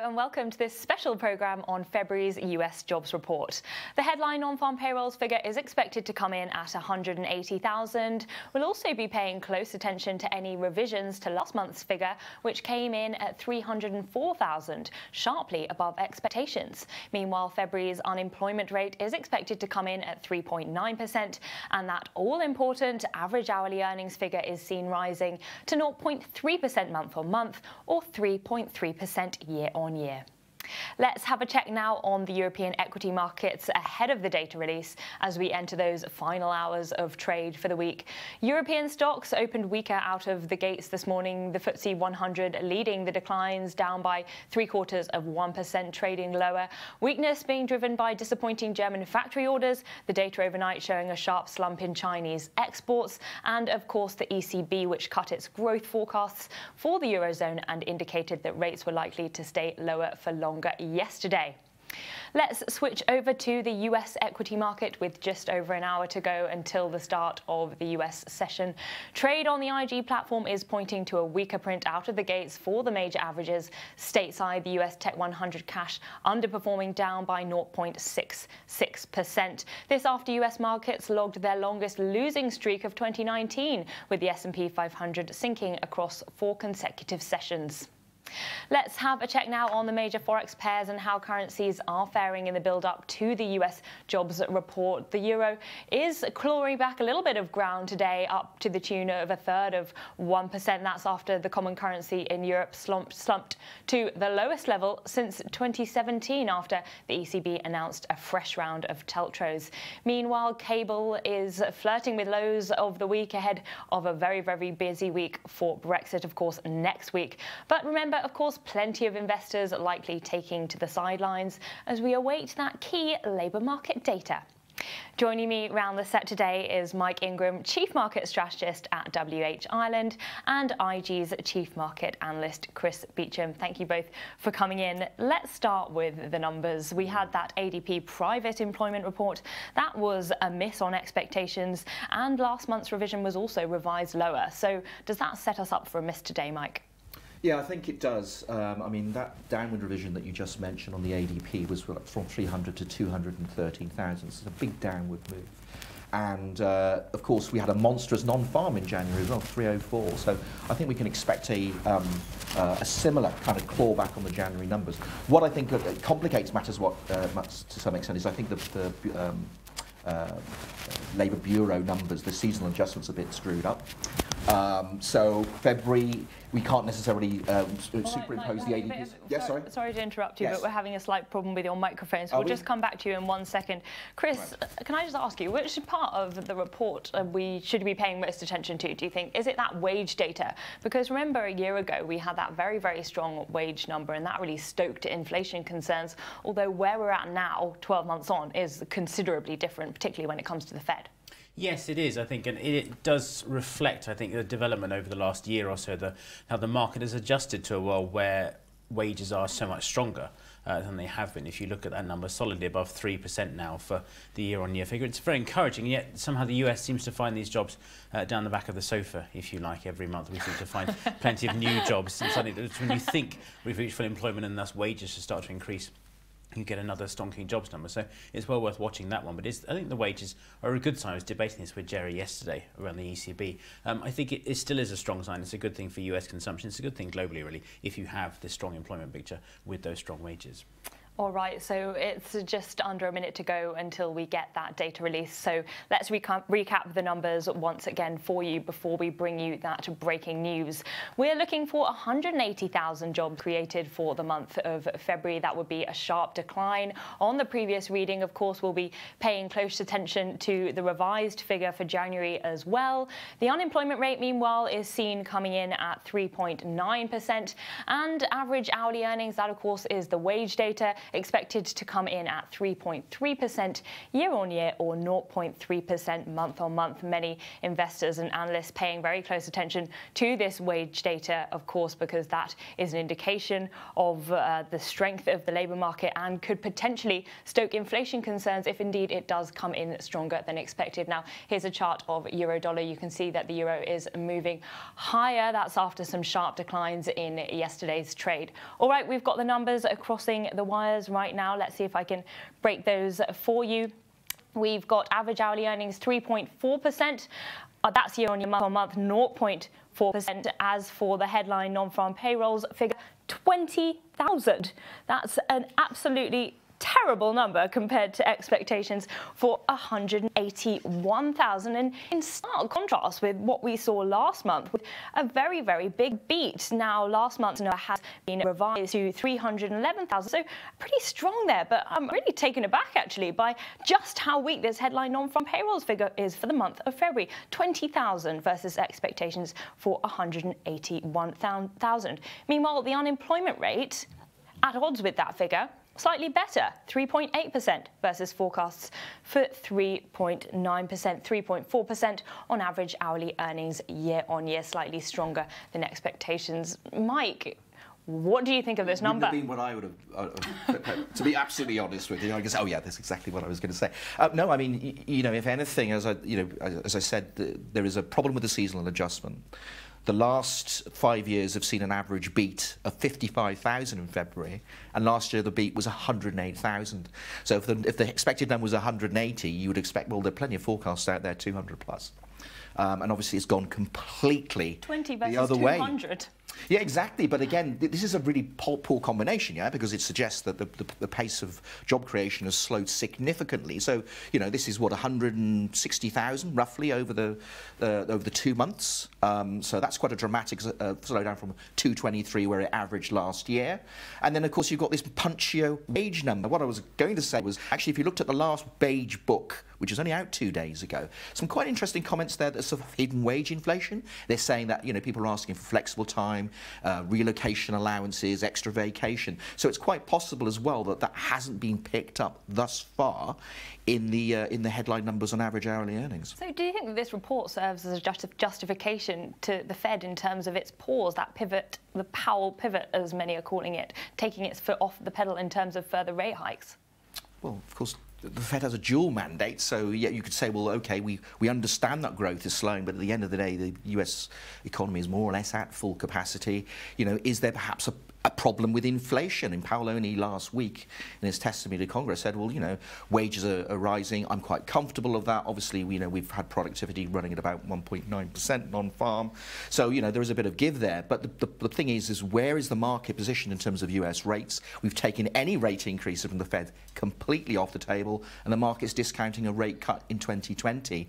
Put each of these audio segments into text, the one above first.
and welcome to this special program on February's US jobs report. The headline non-farm payrolls figure is expected to come in at 180,000. We'll also be paying close attention to any revisions to last month's figure, which came in at 304,000, sharply above expectations. Meanwhile, February's unemployment rate is expected to come in at 3.9%, and that all-important average hourly earnings figure is seen rising to 0.3% month-on-month, or 3.3% year-on-year. Let's have a check now on the European equity markets ahead of the data release as we enter those final hours of trade for the week. European stocks opened weaker out of the gates this morning. The FTSE 100 leading the declines, down by 0.75%, trading lower. Weakness being driven by disappointing German factory orders, the data overnight showing a sharp slump in Chinese exports, and of course the ECB, which cut its growth forecasts for the Eurozone and indicated that rates were likely to stay lower for longer yesterday. Let's switch over to the US equity market with just over an hour to go until the start of the US session. Trade on the IG platform is pointing to a weaker print out of the gates for the major averages. Stateside, the US Tech 100 cash underperforming, down by 0.66%. This after US markets logged their longest losing streak of 2019, with the S&P 500 sinking across 4 consecutive sessions. Let's have a check now on the major Forex pairs and how currencies are faring in the build-up to the US jobs report. The euro is clawing back a little bit of ground today, up to the tune of 1/3%. That's after the common currency in Europe slumped to the lowest level since 2017 after the ECB announced a fresh round of TLTROs. Meanwhile, cable is flirting with lows of the week ahead of a very, very busy week for Brexit, of course, next week. But remember, of course, plenty of investors likely taking to the sidelines as we await that key labour market data. Joining me round the set today is Mike Ingram, Chief Market Strategist at WH Ireland, and IG's Chief Market Analyst, Chris Beecham. Thank you both for coming in. Let's start with the numbers. We had that ADP private employment report. That was a miss on expectations, and last month's revision was also revised lower. So does that set us up for a miss today, Mike? Yeah, I think it does. I mean, that downward revision that you just mentioned on the ADP was from 300 to 213,000. So it's a big downward move. And, of course, we had a monstrous non-farm in January as well, 304. So I think we can expect a similar kind of clawback on the January numbers. What I think complicates matters to some extent is I think the Labour Bureau numbers, the seasonal adjustments, a bit screwed up. So February, we can't necessarily superimpose the ADPs. Yes, sorry to interrupt you, but we're having a slight problem with your microphone, so we'll just come back to you in 1 second. Chris, can I just ask you, which part of the report we should be paying most attention to, do you think? Is it that wage data? Because remember, a year ago, we had that very, very strong wage number, and that really stoked inflation concerns, although where we're at now, 12 months on, is considerably different, particularly when it comes to the Fed. Yes, it is, I think, and it does reflect, I think, the development over the last year or so, how the market has adjusted to a world where wages are so much stronger than they have been. If you look at that number, solidly above 3% now for the year-on-year figure. It's very encouraging, and yet somehow the US seems to find these jobs down the back of the sofa, if you like. Every month we seem to find plenty of new jobs, and suddenly when you think we've reached full employment and thus wages should start to increase, you get another stonking jobs number. So it's well worth watching that one. But I think the wages are a good sign. I was debating this with Jerry yesterday around the ECB. I think it still is a strong sign. It's a good thing for US consumption. It's a good thing globally, really, if you have this strong employment picture with those strong wages. All right, so it's just under a minute to go until we get that data release. So let's recap the numbers once again for you before we bring you that breaking news. We're looking for 180,000 jobs created for the month of February. That would be a sharp decline on the previous reading. Of course, we'll be paying close attention to the revised figure for January as well. The unemployment rate, meanwhile, is seen coming in at 3.9%. And average hourly earnings, that, of course, is the wage data, expected to come in at 3.3% year-on-year or 0.3% month-on-month. Many investors and analysts paying very close attention to this wage data, of course, because that is an indication of the strength of the labour market and could potentially stoke inflation concerns if indeed it does come in stronger than expected. Now, here's a chart of euro-dollar. You can see that the euro is moving higher. That's after some sharp declines in yesterday's trade. All right, we've got the numbers crossing the wires right now. Let's see if I can break those for you. We've got average hourly earnings 3.4%. That's year-on-year, month-on-month, 0.4%. As for the headline non-farm payrolls figure, 20,000. That's an absolutely terrible number compared to expectations for 181,000, and in stark contrast with what we saw last month with a very, very big beat. Now, last month's number has been revised to 311,000, so pretty strong there, but I'm really taken aback actually by just how weak this headline non-farm payrolls figure is for the month of February. 20,000 versus expectations for 181,000. Meanwhile, the unemployment rate, at odds with that figure, slightly better, 3.8% versus forecasts for 3.9%, 3.4% on average hourly earnings year-on-year, slightly stronger than expectations. Mike, what do you think of this number? Wouldn't have been what I would have, to be absolutely honest with you. I guess, oh yeah, that's exactly what I was going to say. No, I mean, you know, if anything, as I said, there is a problem with the seasonal adjustment. The last 5 years have seen an average beat of 55,000 in February, and last year the beat was 108,000. So if the expected number was 180, you would expect, well, there are plenty of forecasts out there, 200 plus. And obviously it's gone completely 20 versus the other 200. way. Yeah, exactly. But again, this is a really poor combination, yeah, because it suggests that the pace of job creation has slowed significantly. So, you know, this is what, 160,000 roughly over the 2 months. So that's quite a dramatic slowdown from 223 where it averaged last year. And then, of course, you've got this punchio wage number. What I was going to say was, actually, if you looked at the last beige book, which was only out 2 days ago, some quite interesting comments there that sort of hidden wage inflation. They're saying that, you know, people are asking for flexible time, relocation allowances, extra vacation. So it's quite possible as well that that hasn't been picked up thus far in the headline numbers on average hourly earnings. So do you think that this report serves as a justification to the Fed in terms of its pause, that pivot, the Powell pivot, as many are calling it, taking its foot off the pedal in terms of further rate hikes? Well, of course, the Fed has a dual mandate, so yeah, you could say, well, OK, we understand that growth is slowing, but at the end of the day, the US economy is more or less at full capacity. You know, is there perhaps a problem with inflation? And Powell only last week in his testimony to Congress said, well, you know, wages are rising. I'm quite comfortable of that. Obviously, you know, we've had productivity running at about 1.9% non-farm. So, you know, there is a bit of give there. But the thing is where is the market positioned in terms of US rates? We've taken any rate increase from the Fed completely off the table, and the market's discounting a rate cut in 2020.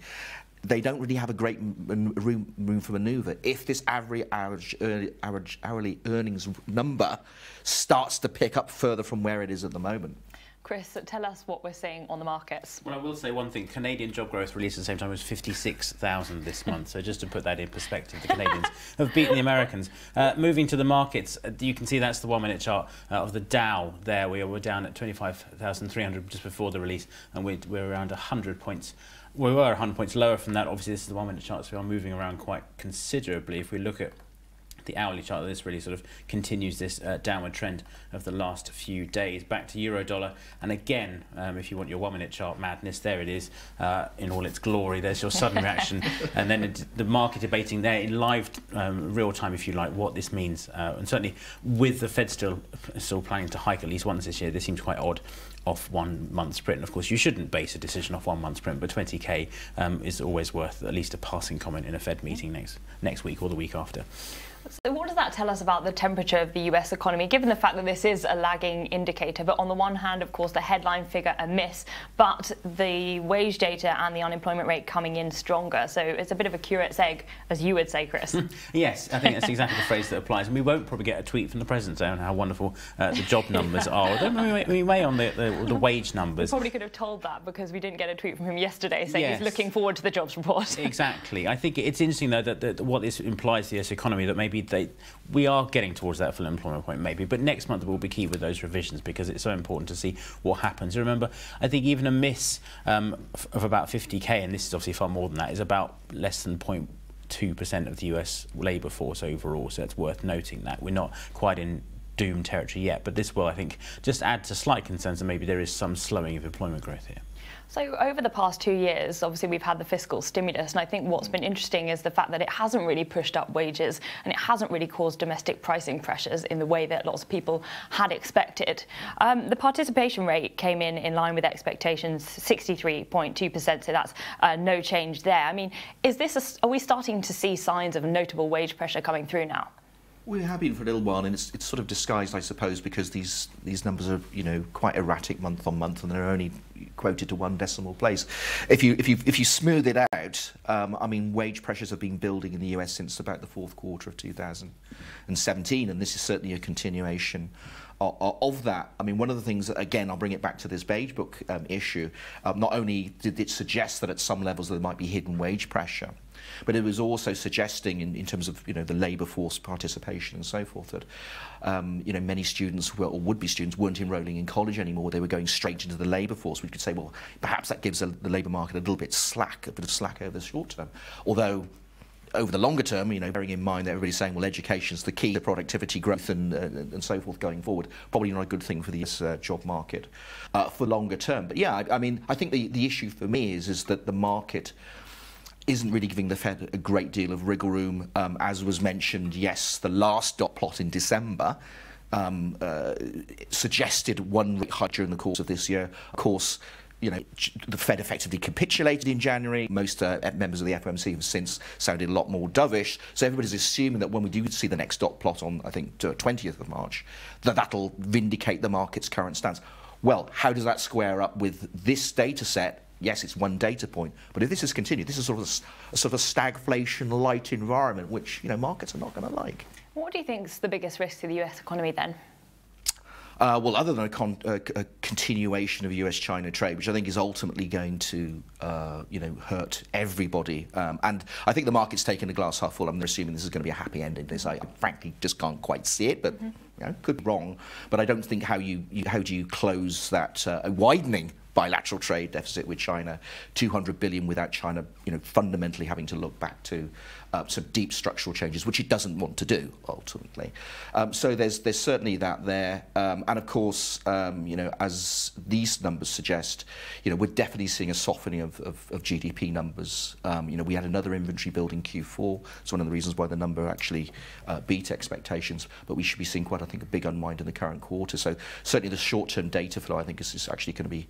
They don't really have a great room for manoeuvre. If this average hourly earnings number starts to pick up further from where it is at the moment. Chris, tell us what we're seeing on the markets. Well, I will say one thing. Canadian job growth released at the same time was 56,000 this month. So just to put that in perspective, the Canadians have beaten the Americans. Moving to the markets, you can see that's the 1 minute chart of the Dow there. We were down at 25,300 just before the release, and we're around 100 points. We were 100 points lower from that. Obviously, this is the 1 minute chart, so we are moving around quite considerably. If we look at the hourly chart, this really sort of continues this downward trend of the last few days. Back to euro dollar, and again, if you want your 1 minute chart madness, there it is in all its glory. There's your sudden reaction, and then the market debating there in live real time, if you like, what this means. And certainly with the Fed still planning to hike at least once this year, this seems quite odd off 1 month's print. And of course, you shouldn't base a decision off 1 month's print, but 20k is always worth at least a passing comment in a Fed meeting next week or the week after. So what does that tell us about the temperature of the US economy, given the fact that this is a lagging indicator? But on the one hand, of course, the headline figure a miss, but the wage data and the unemployment rate coming in stronger. So it's a bit of a curate's egg, as you would say, Chris. Yes, I think that's exactly the phrase that applies. And we won't probably get a tweet from the President saying how wonderful the job numbers are. Although we may on the wage numbers. We probably could have told that because we didn't get a tweet from him yesterday saying yes. He's looking forward to the jobs report. Exactly. I think it's interesting, though, that what this implies to the US economy, that maybe we are getting towards that full employment point maybe, but next month will be key with those revisions because it's so important to see what happens. Remember, I think even a miss of about 50k, and this is obviously far more than that, is about less than 0.2% of the US labour force overall, so it's worth noting that. We're not quite in doom territory yet, but this will, I think, just add to slight concerns that maybe there is some slowing of employment growth here. So over the past 2 years, obviously we've had the fiscal stimulus, and I think what's been interesting is the fact that it hasn't really pushed up wages and it hasn't really caused domestic pricing pressures in the way that lots of people had expected. The participation rate came in line with expectations, 63.2%, so that's no change there. I mean, are we starting to see signs of notable wage pressure coming through now? We have been for a little while, and it's sort of disguised, I suppose, because these numbers are, you know, quite erratic month on month, and they're only quoted to one decimal place. If you smooth it out, I mean, wage pressures have been building in the US since about the fourth quarter of 2017, and this is certainly a continuation of that. I mean, one of the things that, again, I'll bring it back to this beige book issue. Not only did it suggest that at some levels there might be hidden wage pressure, but it was also suggesting, in terms of, you know, the labour force participation and so forth, that you know, many students or would-be students weren't enrolling in college anymore. They were going straight into the labour force. We could say, well, perhaps that gives the labour market a little bit slack, a bit of slack over the short term. Although, over the longer term, you know, bearing in mind that everybody's saying, well, education's the key to productivity growth and so forth going forward, probably not a good thing for the job market for longer term. But yeah, I mean, I think the issue for me is that the market isn't really giving the Fed a great deal of wriggle room. As was mentioned, yes, the last dot plot in December suggested one rate hike during the course of this year. Of course, you know, the Fed effectively capitulated in January. Most members of the FOMC have since sounded a lot more dovish. So everybody's assuming that when we do see the next dot plot on, I think, 20th of March, that'll vindicate the market's current stance. Well, how does that square up with this data set? Yes, it's one data point, but if this is continued, this is sort of a stagflation light environment, which, you know, markets are not going to like. What do you think is the biggest risk to the US economy then? Well, other than a continuation of US-China trade, which I think is ultimately going to, you know, hurt everybody. And I think the market's taken a glass half full. I'm assuming this is going to be a happy ending. This, I frankly just can't quite see it, but you know, could be wrong. But I don't think how do you close that widening bilateral trade deficit with China, 200 billion without China, you know, fundamentally having to look back to some deep structural changes, which it doesn't want to do ultimately. So there's certainly that there, and of course, you know, as these numbers suggest, you know, we're definitely seeing a softening of GDP numbers. You know, we had another inventory build in Q4. It's one of the reasons why the number actually beat expectations. But we should be seeing quite, I think, a big unwind in the current quarter. So certainly the short-term data flow, I think, is actually going to be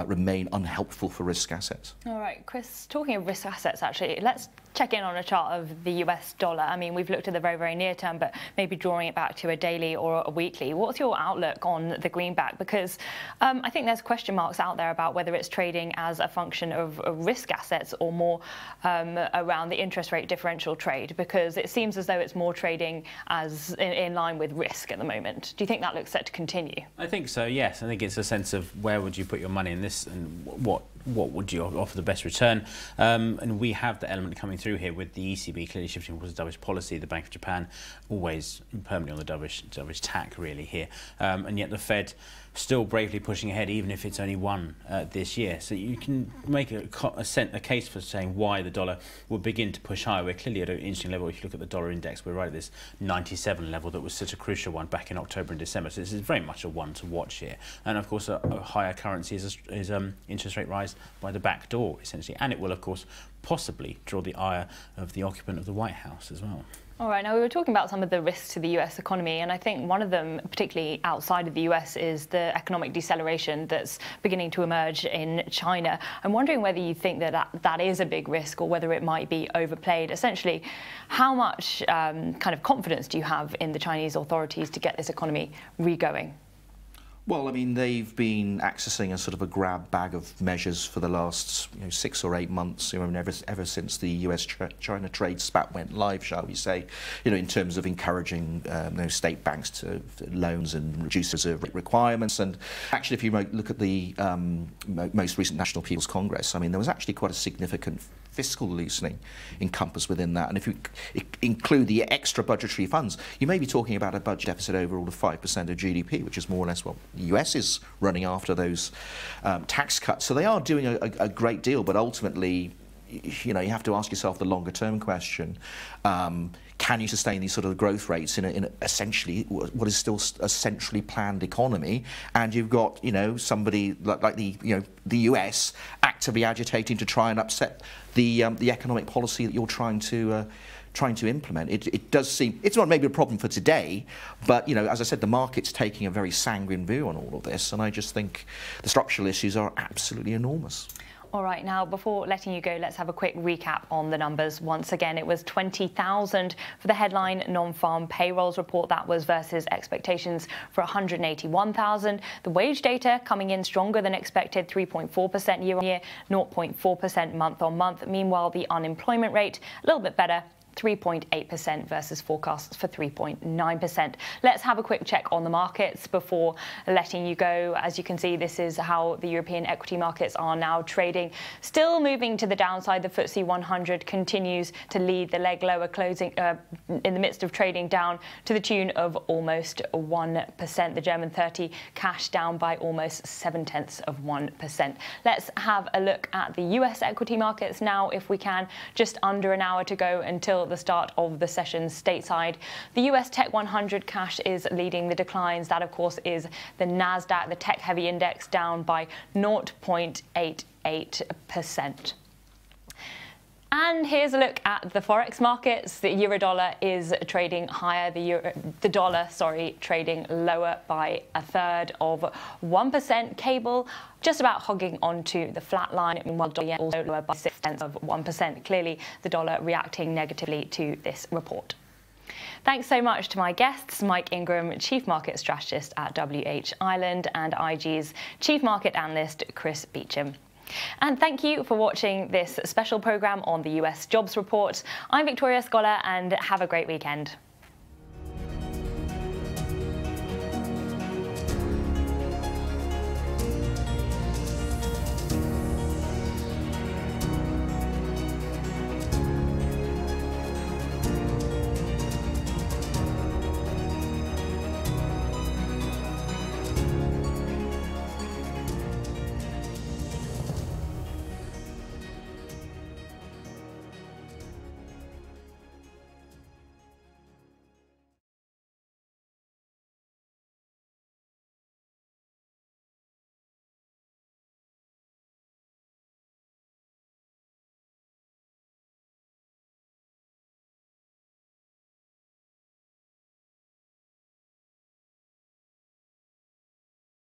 remain unhelpful for risk assets. All right, Chris, talking of risk assets, actually, let's check in on a chart of the US dollar. I mean, we've looked at the very, very near term, but maybe drawing it back to a daily or a weekly. What's your outlook on the greenback? Because I think there's question marks out there about whether it's trading as a function of risk assets or more around the interest rate differential trade, because it seems as though it's more trading as in line with risk at the moment. Do you think that looks set to continue? I think so, yes. I think it's a sense of where would you put your money in this and what would you offer the best return? And we have the element coming through here with the ECB clearly shifting towards a dovish policy, the Bank of Japan always permanently on the dovish tack really here, and yet the Fed still bravely pushing ahead, even if it's only one this year. So you can make a case for saying why the dollar will begin to push higher. We're clearly at an interesting level. If you look at the dollar index, we're right at this 97 level that was such a crucial one back in October and December. So this is very much a one to watch here. And of course, a higher currency is interest rate rise by the back door, essentially. And it will, of course, possibly draw the ire of the occupant of the White House as well. All right, now we were talking about some of the risks to the US economy, and I think one of them, particularly outside of the US, is the economic deceleration that's beginning to emerge in China. I'm wondering whether you think that is a big risk or whether it might be overplayed. Essentially, how much kind of confidence do you have in the Chinese authorities to get this economy re-going? Well, I mean, they've been accessing a sort of a grab bag of measures for the last 6 or 8 months, ever since the US-China trade spat went live, shall we say, in terms of encouraging state banks to loans and reduce reserve requirements. And actually, if you look at the most recent National People's Congress, I mean, there was actually quite a significant fiscal loosening encompassed within that. And if you include the extra budgetary funds, you may be talking about a budget deficit overall of 5% of GDP, which is more or less what the US is running after those tax cuts. So they are doing a great deal, but ultimately, you have to ask yourself the longer term question. Can you sustain these sort of growth rates in essentially what is still a centrally planned economy? And you've got, somebody like the US actively agitating to try and upset the economic policy that you're trying to implement. It does seem, it's not maybe a problem for today, but as I said, the market's taking a very sanguine view on all of this, and I just think the structural issues are absolutely enormous. All right, now before letting you go, let's have a quick recap on the numbers. Once again, it was 20,000 for the headline non-farm payrolls report. That was versus expectations for 181,000. The wage data coming in stronger than expected, 3.4% year-on-year, 0.4% month-on-month. Meanwhile, the unemployment rate, a little bit better, 3.8% versus forecasts for 3.9%. Let's have a quick check on the markets before letting you go. As you can see, this is how the European equity markets are now trading. Still moving to the downside. The FTSE 100 continues to lead the leg lower, closing in the midst of trading down to the tune of almost 1%. The German 30 cash down by almost 0.7%. Let's have a look at the US equity markets now, if we can. Just under an hour to go until the start of the session stateside. The US Tech 100 cash is leading the declines. That, of course, is the NASDAQ, the tech-heavy index, down by 0.88%. And here's a look at the Forex markets. The euro-dollar is trading higher. The dollar, trading lower by 1/3%. Cable just about hogging onto the flat line, while the dollar also lower by 0.6%. Clearly, the dollar reacting negatively to this report. Thanks so much to my guests, Mike Ingram, Chief Market Strategist at WH Ireland, and IG's Chief Market Analyst, Chris Beecham. And thank you for watching this special programme on the US Jobs Report. I'm Victoria Scholar, and have a great weekend.